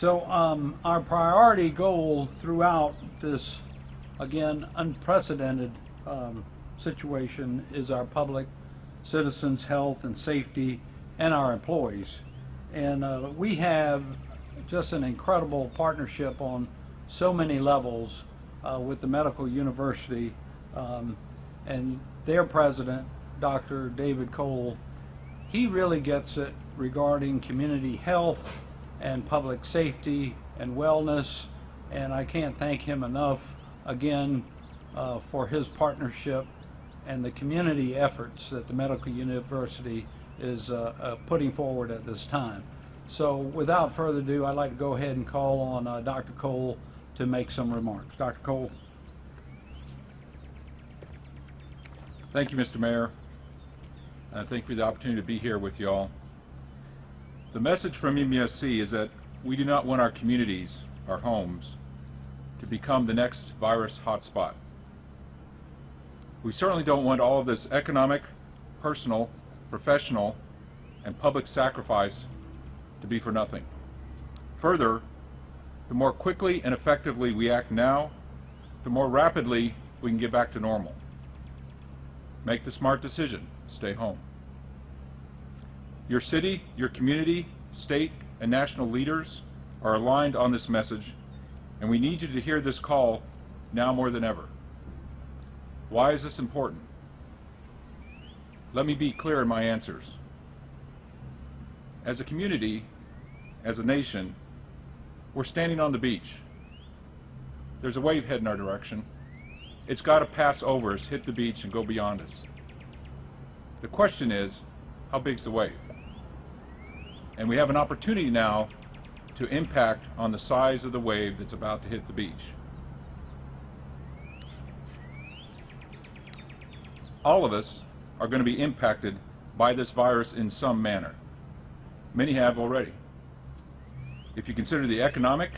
So our priority goal throughout this, again, unprecedented situation is our public citizens' health and safety and our employees. And we have just an incredible partnership on so many levels with the medical university and their president, Dr. David Cole. He really gets it regarding community health and public safety and wellness, and I can't thank him enough again for his partnership and the community efforts that the medical university is putting forward at this time. So without further ado, I'd like to go ahead and call on Dr. Cole to make some remarks. Dr. Cole. Thank you, Mr. Mayor. Thank you for the opportunity to be here with you all. The message from MUSC is that we do not want our communities, our homes, to become the next virus hotspot. We certainly don't want all of this economic, personal, professional, and public sacrifice to be for nothing. Further, the more quickly and effectively we act now, the more rapidly we can get back to normal. Make the smart decision. Stay home. Your city, your community, state, and national leaders are aligned on this message, and we need you to hear this call now more than ever. Why is this important? Let me be clear in my answers. As a community, as a nation, we're standing on the beach. There's a wave heading our direction. It's got to pass over us, hit the beach, and go beyond us. The question is, how big's the wave? And we have an opportunity now to impact on the size of the wave that's about to hit the beach. All of us are going to be impacted by this virus in some manner. Many have already. If you consider the economic,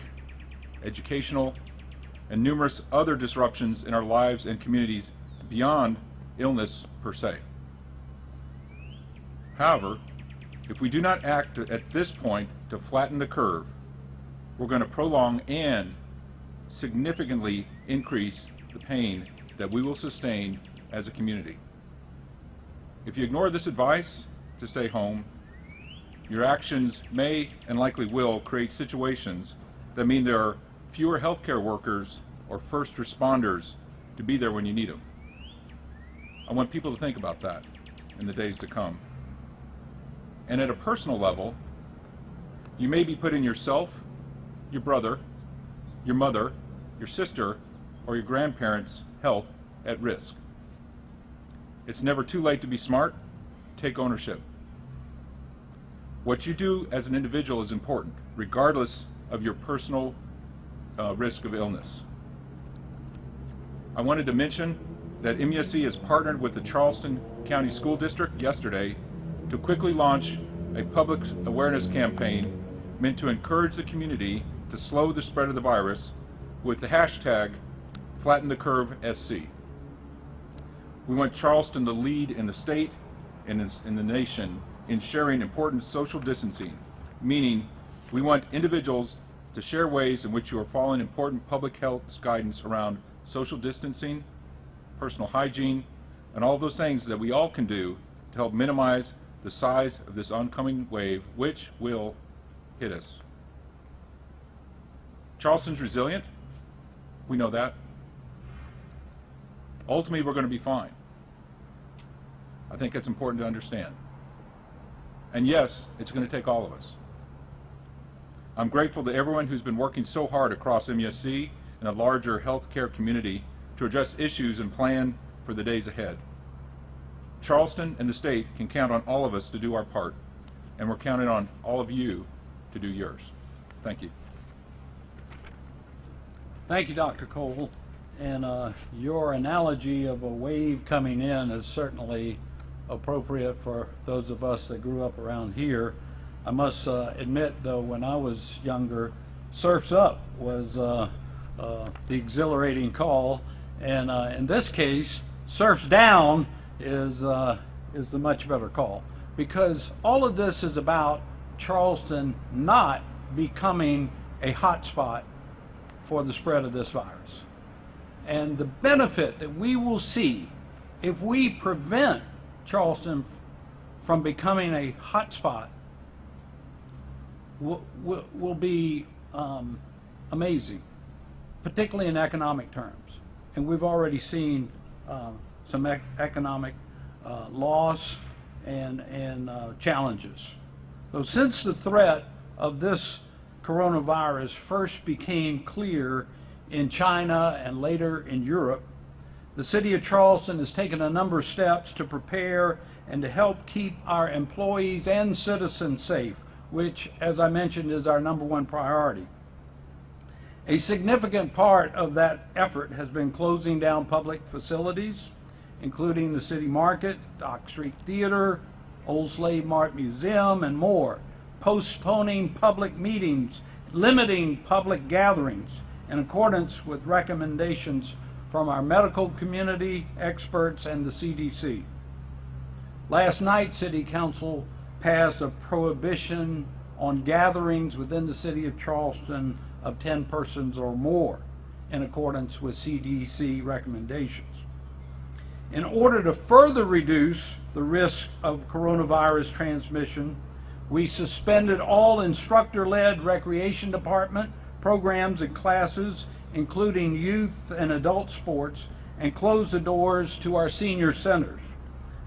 educational, and numerous other disruptions in our lives and communities beyond illness per se. However, if we do not act at this point to flatten the curve, we're going to prolong and significantly increase the pain that we will sustain as a community. If you ignore this advice to stay home, your actions may and likely will create situations that mean there are fewer healthcare workers or first responders to be there when you need them. I want people to think about that in the days to come. And at a personal level, you may be putting yourself, your brother, your mother, your sister, or your grandparents' health at risk. It's never too late to be smart. Take ownership. What you do as an individual is important, regardless of your personal risk of illness. I wanted to mention that MUSC has partnered with the Charleston County School District yesterday to quickly launch a public awareness campaign meant to encourage the community to slow the spread of the virus with the hashtag Flatten the Curve SC. We want Charleston to lead in the state and in the nation in sharing important social distancing, meaning we want individuals to share ways in which you are following important public health guidance around social distancing, personal hygiene, and all those things that we all can do to help minimize the size of this oncoming wave, which will hit us. Charleston's resilient. We know that. Ultimately, we're going to be fine. I think it's important to understand. And yes, it's going to take all of us. I'm grateful to everyone who's been working so hard across MUSC and the larger healthcare community to address issues and plan for the days ahead. Charleston and the state can count on all of us to do our part, and we're counting on all of you to do yours. Thank you. Thank you, Dr. Cole. And your analogy of a wave coming in is certainly appropriate for those of us that grew up around here. I must admit, though, when I was younger, Surf's Up was the exhilarating call, and in this case, Surf's Down is the much better call, because all of this is about Charleston not becoming a hotspot for the spread of this virus. And the benefit that we will see if we prevent Charleston from becoming a hotspot will be amazing, particularly in economic terms. And we've already seen some economic loss and challenges. So since the threat of this coronavirus first became clear in China and later in Europe, the City of Charleston has taken a number of steps to prepare and to help keep our employees and citizens safe, which, as I mentioned, is our #1 priority. A significant part of that effort has been closing down public facilities, including the City Market, Dock Street Theater, Old Slave Mart Museum, and more, postponing public meetings, limiting public gatherings in accordance with recommendations from our medical community, experts, and the CDC. Last night, City Council passed a prohibition on gatherings within the City of Charleston of 10 persons or more in accordance with CDC recommendations. In order to further reduce the risk of coronavirus transmission, we suspended all instructor-led recreation department programs and classes, including youth and adult sports, and closed the doors to our senior centers.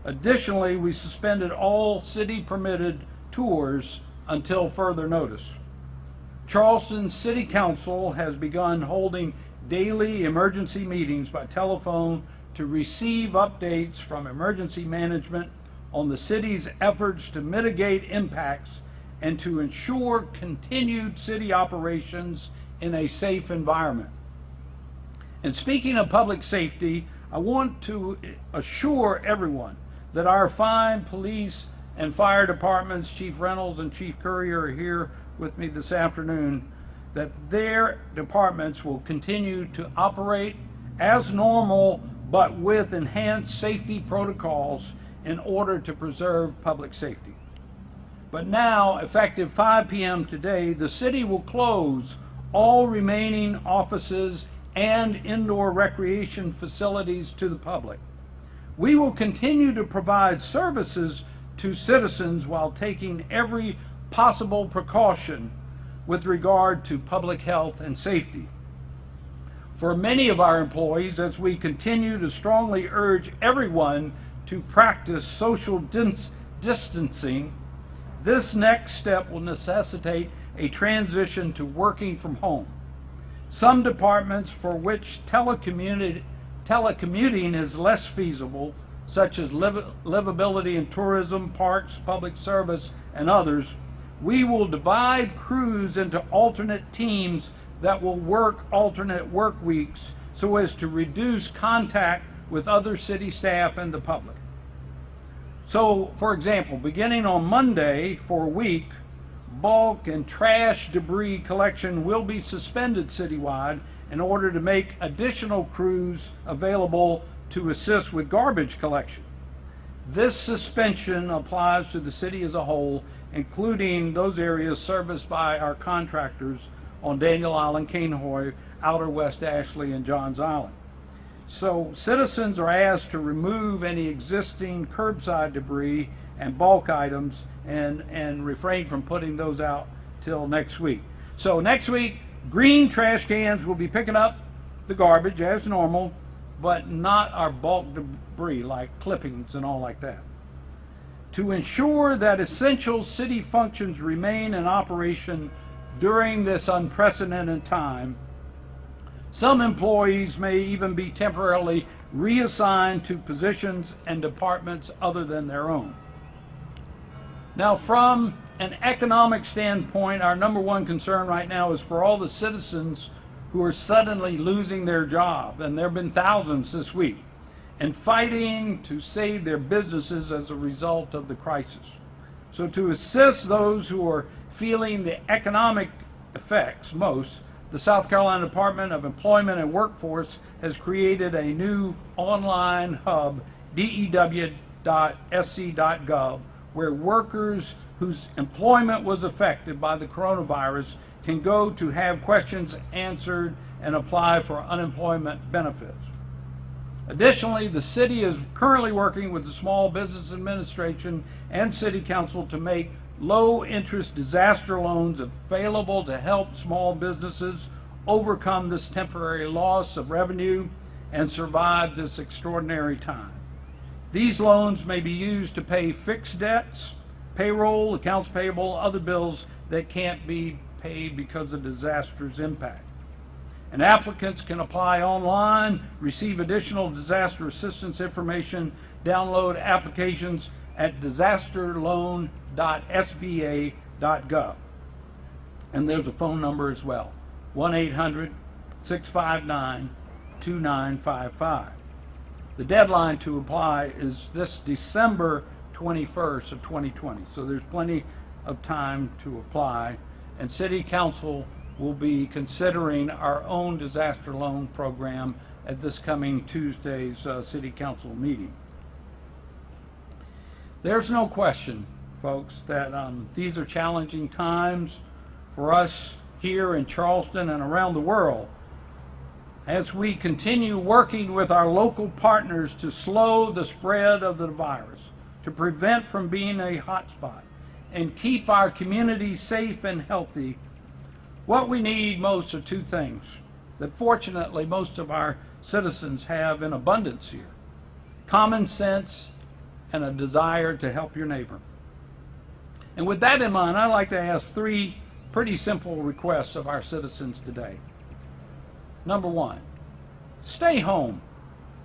Additionally, we suspended all city-permitted tours until further notice. Charleston City Council has begun holding daily emergency meetings by telephone to receive updates from emergency management on the city's efforts to mitigate impacts and to ensure continued city operations in a safe environment. And speaking of public safety, I want to assure everyone that our fine police and fire departments, Chief Reynolds and Chief Courier, are here with me this afternoon, that their departments will continue to operate as normal, but with enhanced safety protocols in order to preserve public safety. But now, effective 5 p.m. today, the city will close all remaining offices and indoor recreation facilities to the public. We will continue to provide services to citizens while taking every possible precaution with regard to public health and safety. For many of our employees, as we continue to strongly urge everyone to practice social distancing, this next step will necessitate a transition to working from home. Some departments for which telecommuting is less feasible, such as livability and tourism, parks, public service, and others, we will divide crews into alternate teams that will work alternate work weeks so as to reduce contact with other city staff and the public. So, for example, beginning on Monday for a week, bulk and trash debris collection will be suspended citywide in order to make additional crews available to assist with garbage collection. This suspension applies to the city as a whole, including those areas serviced by our contractors on Daniel Island, Cainhoy, Outer West Ashley, and Johns Island. So citizens are asked to remove any existing curbside debris and bulk items and refrain from putting those out till next week. So next week, green trash cans will be picking up the garbage as normal, but not our bulk debris like clippings and all like that. To ensure that essential city functions remain in operation during this unprecedented time, some employees may even be temporarily reassigned to positions and departments other than their own. Now, from an economic standpoint, our #1 concern right now is for all the citizens who are suddenly losing their job, and there have been thousands this week, and fighting to save their businesses as a result of the crisis. So to assist those who are feeling the economic effects most, the South Carolina Department of Employment and Workforce has created a new online hub, dew.sc.gov, where workers whose employment was affected by the coronavirus can go to have questions answered and apply for unemployment benefits. Additionally, the city is currently working with the Small Business Administration and City Council to make low-interest disaster loans available to help small businesses overcome this temporary loss of revenue and survive this extraordinary time. These loans may be used to pay fixed debts, payroll, accounts payable, other bills that can't be paid because of disaster's impact. And applicants can apply online, receive additional disaster assistance information, download applications at disasterloan.sba.gov. And there's a phone number as well, 1-800-659-2955. The deadline to apply is this December 21st of 2020, so there's plenty of time to apply, and City Council will be considering our own disaster loan program at this coming Tuesday's City Council meeting. There's no question, folks, that these are challenging times for us here in Charleston and around the world as we continue working with our local partners to slow the spread of the virus, to prevent from being a hotspot, and keep our communities safe and healthy. What we need most are two things that fortunately most of our citizens have in abundance here: common sense and a desire to help your neighbor. And with that in mind, I'd like to ask three pretty simple requests of our citizens today. Number one, stay home.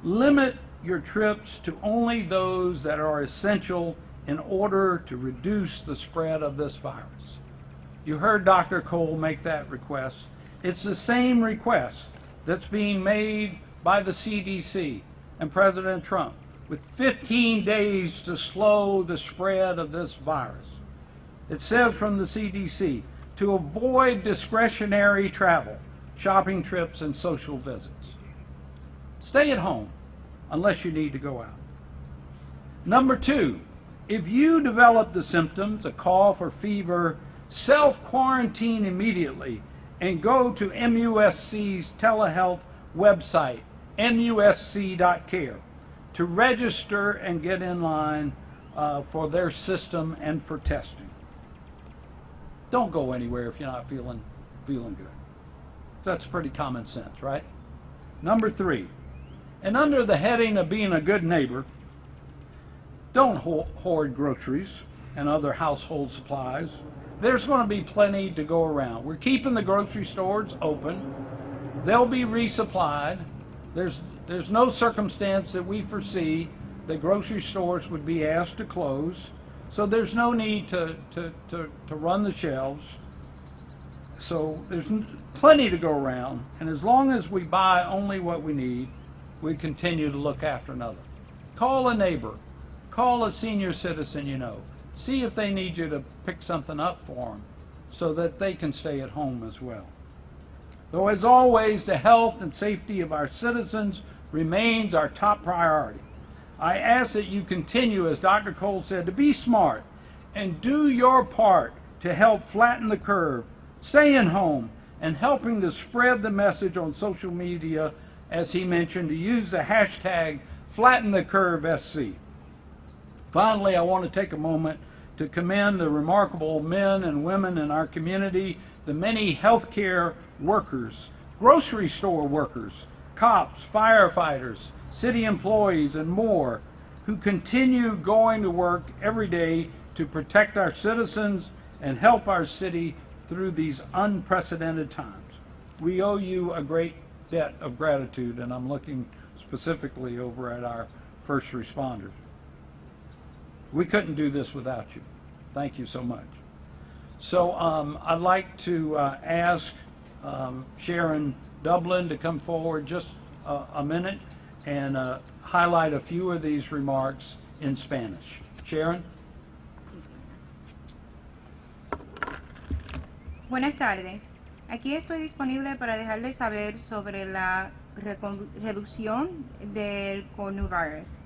Limit your trips to only those that are essential in order to reduce the spread of this virus. You heard Dr. Cole make that request. It's the same request that's being made by the CDC and President Trump, with 15 days to slow the spread of this virus. It says from the CDC to avoid discretionary travel, shopping trips, and social visits. Stay at home unless you need to go out. Number two, if you develop the symptoms, a cough or fever, self-quarantine immediately and go to MUSC's telehealth website, musc.care, to register and get in line for their system and for testing. Don't go anywhere if you're not feeling good. That's pretty common sense, right? Number three, and under the heading of being a good neighbor, don't hoard groceries and other household supplies. There's going to be plenty to go around. We're keeping the grocery stores open. They'll be resupplied. There's no circumstance that we foresee that grocery stores would be asked to close, so there's no need to run the shelves. So there's plenty to go around, and as long as we buy only what we need, we continue to look after another. Call a neighbor, call a senior citizen you know. See if they need you to pick something up for them so that they can stay at home as well. Though as always, the health and safety of our citizens remains our top priority. I ask that you continue, as Dr. Cole said, to be smart and do your part to help flatten the curve, staying home, and helping to spread the message on social media, as he mentioned, to use the hashtag #FlattenTheCurveSC. Finally, I want to take a moment to commend the remarkable men and women in our community, the many healthcare workers, grocery store workers, cops, firefighters, city employees, and more, who continue going to work every day to protect our citizens and help our city through these unprecedented times. We owe you a great debt of gratitude, and I'm looking specifically over at our first responders. We couldn't do this without you. Thank you so much. So I'd like to ask Sharon Dublin to come forward just a minute and highlight a few of these remarks in Spanish. Sharon? Buenas tardes. Aquí estoy disponible para dejarles saber sobre la reducción del coronavirus.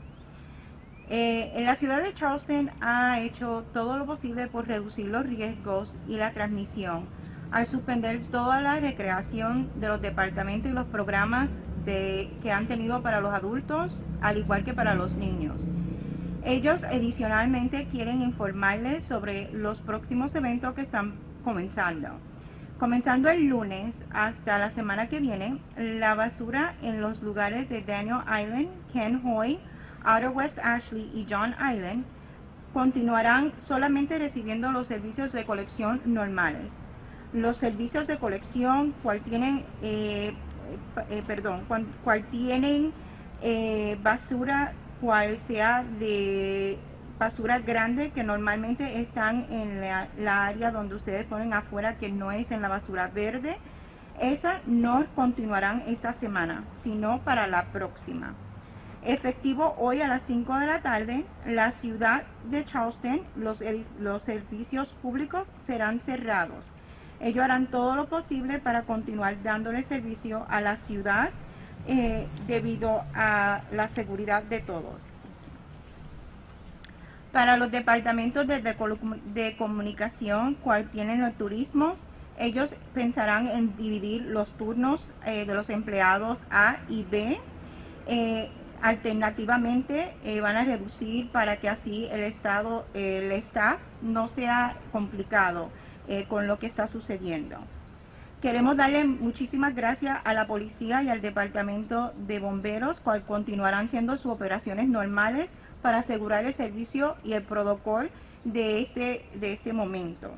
En la ciudad de Charleston ha hecho todo lo posible por reducir los riesgos y la transmisión, al suspender toda la recreación de los departamentos y los programas que han tenido para los adultos, al igual que para los niños. Ellos adicionalmente quieren informarles sobre los próximos eventos que están comenzando. Comenzando el lunes hasta la semana que viene, la basura en los lugares de Daniel Island, Ken Hoy, Outer West Ashley y John Island continuarán solamente recibiendo los servicios de colección normales. Los servicios de colección cual tienen basura, cual sea de basura grande, que normalmente están en la área donde ustedes ponen afuera, que no es en la basura verde, esa no continuarán esta semana, sino para la próxima. Efectivo hoy a las 5 de la tarde, la ciudad de Charleston, los servicios públicos serán cerrados. Ellos harán todo lo posible para continuar dándole servicio a la ciudad debido a la seguridad de todos. Para los departamentos de comunicación, cual tienen los turismos, ellos pensarán en dividir los turnos de los empleados A y B. Alternativamente van a reducir para que así el staff no sea complicado con lo que está sucediendo. Queremos darle muchísimas gracias a la policía y al departamento de bomberos, cual continuarán siendo sus operaciones normales para asegurar el servicio y el protocolo de este momento.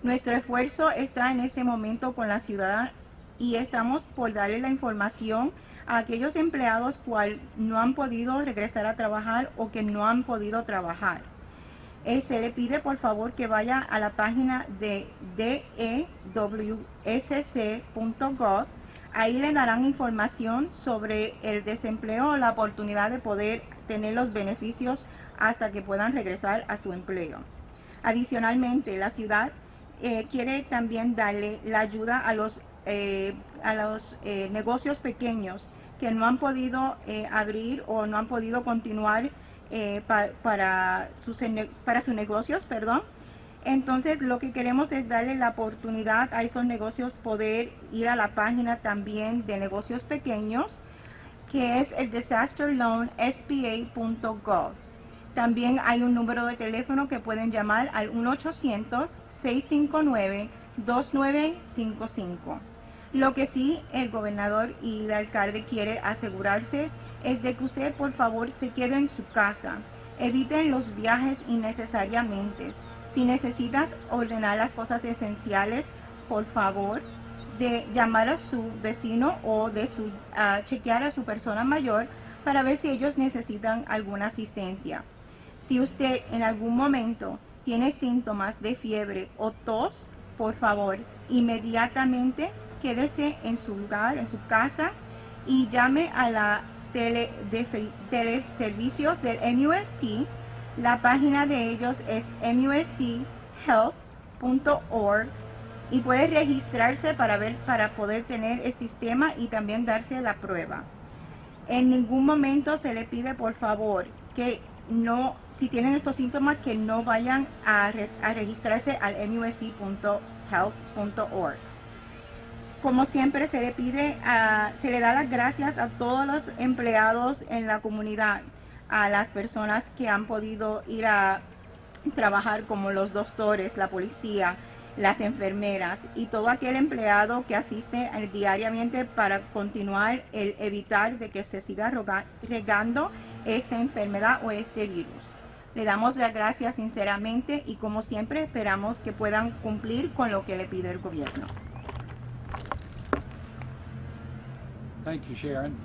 Nuestro esfuerzo está en este momento con la ciudad y estamos por darle la información a aquellos empleados cual no han podido regresar a trabajar o que no han podido trabajar. Se le pide por favor que vaya a la página de dewsc.gov. Ahí le darán información sobre el desempleo o la oportunidad de poder tener los beneficios hasta que puedan regresar a su empleo. Adicionalmente, la ciudad quiere también darle la ayuda a los negocios pequeños que no han podido abrir o no han podido continuar para sus negocios, perdón. Entonces lo que queremos es darle la oportunidad a esos negocios poder ir a la página también de negocios pequeños, que es el disasterloansba.gov. También hay un número de teléfono que pueden llamar al 1-800-659-2955. Lo que sí el gobernador y el alcalde quiere asegurarse es de que usted por favor se quede en su casa. Eviten los viajes innecesariamente. Si necesitas ordenar las cosas esenciales, por favor, de llamar a su vecino o de chequear a su persona mayor para ver si ellos necesitan alguna asistencia. Si usted en algún momento tiene síntomas de fiebre o tos, por favor, inmediatamente quédese en su lugar, en su casa, y llame a la teleservicios del MUSC. La página de ellos es muschealth.org y puede registrarse para poder tener el sistema y también darse la prueba. En ningún momento se le pide, por favor, que no, si tienen estos síntomas, que no vayan a registrarse al musc.health.org. Como siempre se le pide, se le da las gracias a todos los empleados en la comunidad, a las personas que han podido ir a trabajar, como los doctores, la policía, las enfermeras y todo aquel empleado que asiste diariamente para continuar evitar de que se siga regando esta enfermedad o este virus. Le damos las gracias sinceramente y como siempre esperamos que puedan cumplir con lo que le pide el gobierno. Thank you, Sharon.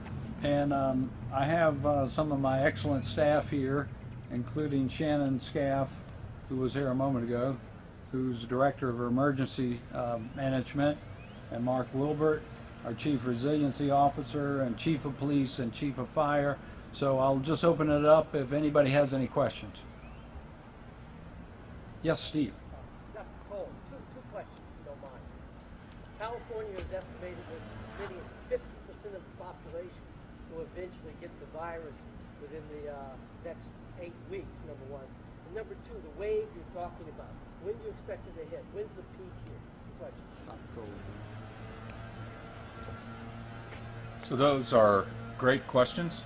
And I have some of my excellent staff here, including Shannon Scaff, who was here a moment ago, who's Director of Emergency Management, and Mark Wilbert, our Chief Resiliency Officer, and Chief of Police and Chief of Fire. So I'll just open it up if anybody has any questions. Yes, Steve. Dr. Cole, two questions, if you don't mind. California is estimated that as many as 50% of the population will eventually get the virus within the next 8 weeks, number one. And number two, the wave you're talking about, when do you expect it to hit? When's the peak here? questions. So those are great questions.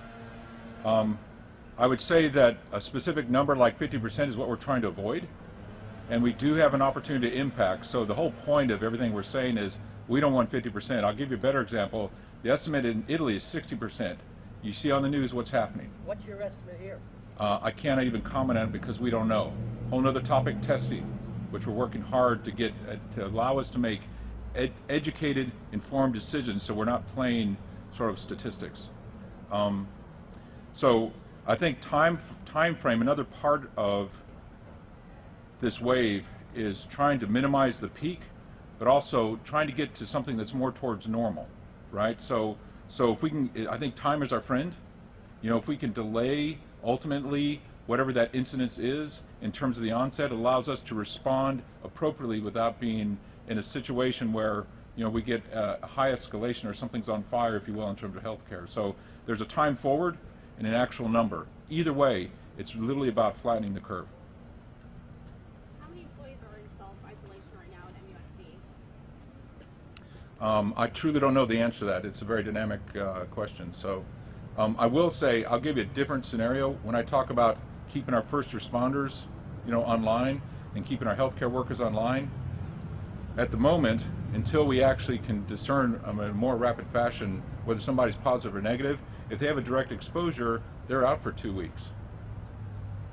I would say that a specific number like 50% is what we're trying to avoid, and we do have an opportunity to impact. So the whole point of everything we're saying is we don't want 50%. I'll give you a better example. The estimate in Italy is 60%. You see on the news what's happening. What's your estimate here? I cannot even comment on it because we don't know. Whole nother topic, testing, which we're working hard to get to allow us to make educated, informed decisions, so we're not playing sort of statistics. So I think time frame, another part of this wave is trying to minimize the peak, but also trying to get to something that's more towards normal, right? So if we can, I think time is our friend. You know, if we can delay ultimately whatever that incidence is in terms of the onset, it allows us to respond appropriately without being in a situation where, you know, we get a high escalation or something's on fire, if you will, in terms of healthcare. So there's a time forward and an actual number. Either way, it's literally about flattening the curve. How many employees are in self-isolation right now at MUSC? I truly don't know the answer to that. It's a very dynamic question. So I will say, I'll give you a different scenario. When I talk about keeping our first responders, you know, online and keeping our healthcare workers online, at the moment, until we actually can discern in a more rapid fashion whether somebody's positive or negative, if they have a direct exposure, they're out for 2 weeks.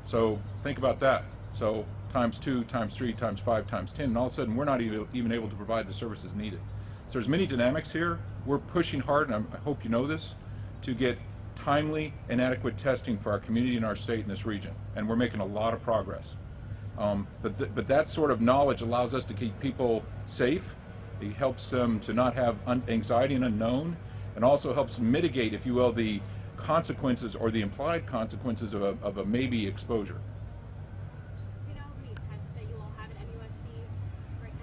So think about that. So times 2, times 3, times 5, times 10, and all of a sudden we're not even able to provide the services needed. So there's many dynamics here. We're pushing hard, and I hope you know this, to get timely and adequate testing for our community in our state and this region, and we're making a lot of progress. But that sort of knowledge allows us to keep people safe. It helps them to not have anxiety and unknown, and also helps mitigate, if you will, the consequences or the implied consequences of a maybe exposure. Do you know how many tests that you all have at MUSC right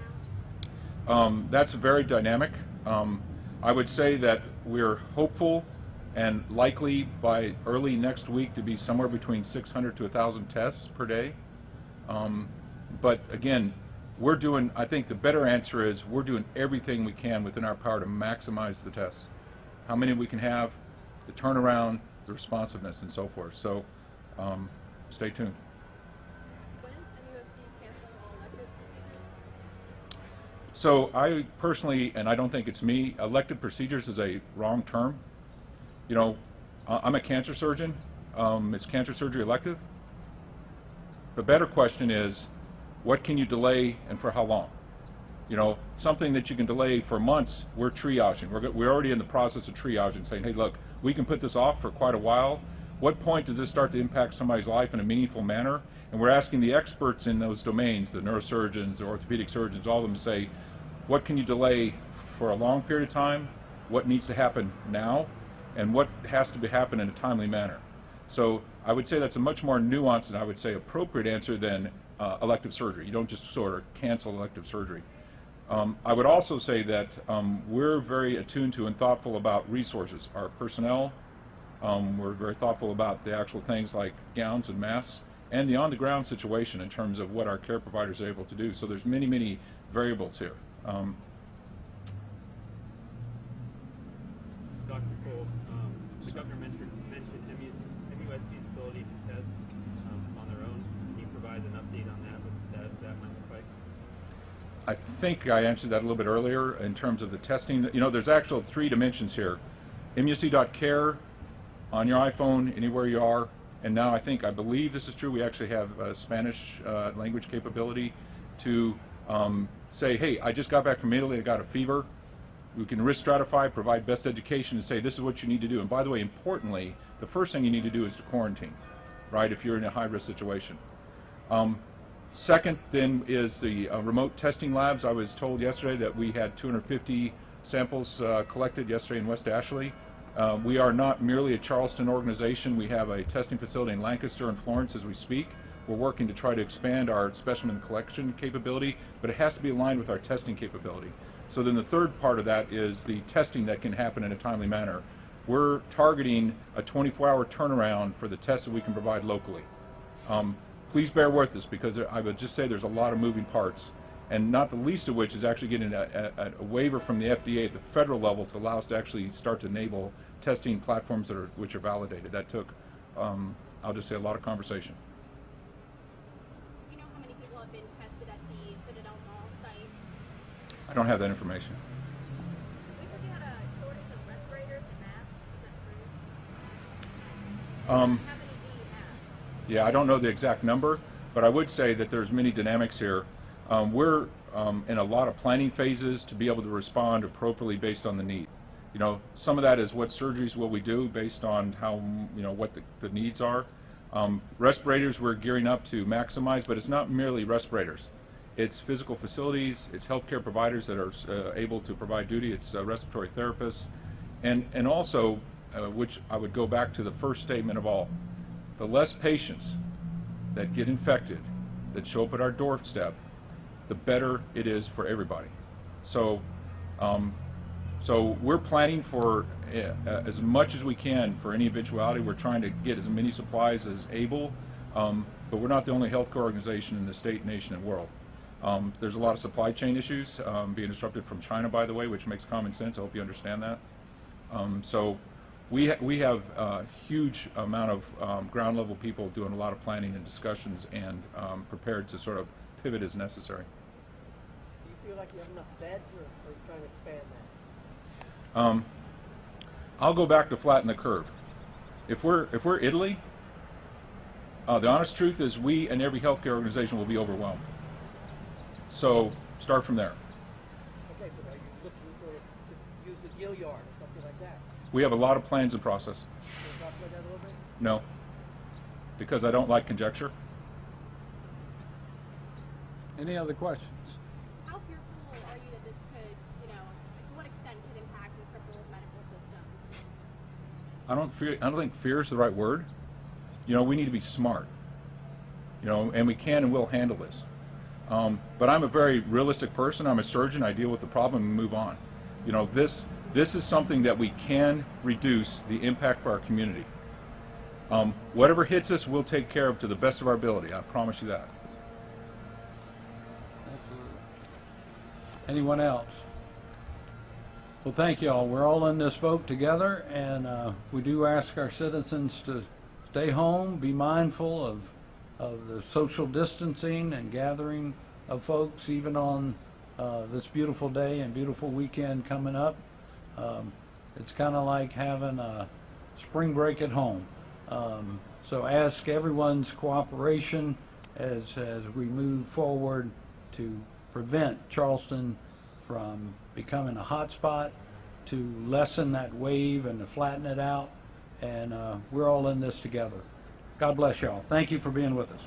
now? That's very dynamic. I would say that we're hopeful and likely by early next week to be somewhere between 600 to 1,000 tests per day. But again, we're doing, I think the better answer is we're doing everything we can within our power to maximize the tests. How many we can have, the turnaround, the responsiveness, and so forth. So stay tuned. When is MUSC canceling all elective procedures? So I personally, and I don't think it's me, elective procedures is a wrong term. You know, I'm a cancer surgeon. Is cancer surgery elective? The better question is, what can you delay and for how long? You know, something that you can delay for months, we're triaging. We're already in the process of triaging, saying, hey, look, we can put this off for quite a while. What point does this start to impact somebody's life in a meaningful manner? And we're asking the experts in those domains, the neurosurgeons, the orthopedic surgeons, all of them to say, what can you delay for a long period of time? What needs to happen now? And what has to happen in a timely manner? So I would say that's a much more nuanced and I would say appropriate answer than elective surgery. You don't just sort of cancel elective surgery. I would also say that we're very attuned to and thoughtful about resources. Our personnel, we're very thoughtful about the actual things like gowns and masks and the on-the-ground situation in terms of what our care providers are able to do. So there's many, many variables here. Dr. Cole, the governor mentioned MUSC's ability to test on their own. Can you provide an update on that, what the status of that might look like? I think I answered that a little bit earlier in terms of the testing. You know, there's actual 3 dimensions here. MUSC.care on your iPhone, anywhere you are. And now I believe this is true, we actually have Spanish language capability to say, hey, I just got back from Italy, I got a fever. We can risk stratify, provide best education, and say this is what you need to do. And by the way, importantly, the first thing you need to do is to quarantine, right, if you're in a high-risk situation. Second, then, is the remote testing labs. I was told yesterday that we had 250 samples collected yesterday in West Ashley. We are not merely a Charleston organization. We have a testing facility in Lancaster and Florence as we speak. We're working to try to expand our specimen collection capability, but it has to be aligned with our testing capability. So then the third part of that is the testing that can happen in a timely manner. We're targeting a 24-hour turnaround for the tests that we can provide locally. Please bear with us because I would just say there's a lot of moving parts. and not the least of which is actually getting a waiver from the FDA at the federal level to allow us to actually start to enable testing platforms which are validated. That took, I'll just say, a lot of conversation. Do you know how many people have been tested at the Citadel Mall site? I don't have that information. We said you had a shortage of respirators and masks. Is that true? Um, How many do you have? Yeah, I don't know the exact number, but I would say that there's many dynamics here. We're in a lot of planning phases to be able to respond appropriately based on the need. You know, some of that is what surgeries will we do based on how, you know, what the needs are. Respirators we're gearing up to maximize, but it's not merely respirators. It's physical facilities, it's healthcare providers that are able to provide duty, it's respiratory therapists, and also, which I would go back to the first statement of all, the less patients that get infected, that show up at our doorstep, the better it is for everybody. So, so we're planning for as much as we can for any eventuality. We're trying to get as many supplies as able, but we're not the only healthcare organization in the state, nation, and world. There's a lot of supply chain issues being disrupted from China, by the way, which makes common sense. I hope you understand that. So we have a huge amount of ground level people doing a lot of planning and discussions and prepared to sort of pivot as necessary. Do you feel like you have enough beds, or are you trying to expand that? I'll go back to flatten the curve. If we're Italy, the honest truth is we and every healthcare organization will be overwhelmed. So start from there. Okay, but are you looking to use the deal yard or something like that? We have a lot of plans in process. Can you talk about that a little bit? No, because I don't like conjecture. Any other questions? How fearful are you that this could, you know, to what extent could impact and cripple the medical system? I don't think fear is the right word. You know, we need to be smart. You know, and we can and will handle this. But I'm a very realistic person. I'm a surgeon. I deal with the problem and move on. You know, this is something that we can reduce the impact for our community. Whatever hits us, we'll take care of to the best of our ability. I promise you that. Absolutely. Anyone else? Well, thank you all. We're all in this boat together, and we do ask our citizens to stay home, be mindful of the social distancing and gathering of folks, even on this beautiful day and beautiful weekend coming up. It's kind of like having a spring break at home. So ask everyone's cooperation as we move forward to prevent Charleston from becoming a hot spot, to lessen that wave and to flatten it out. And we're all in this together. God bless y'all. Thank you for being with us.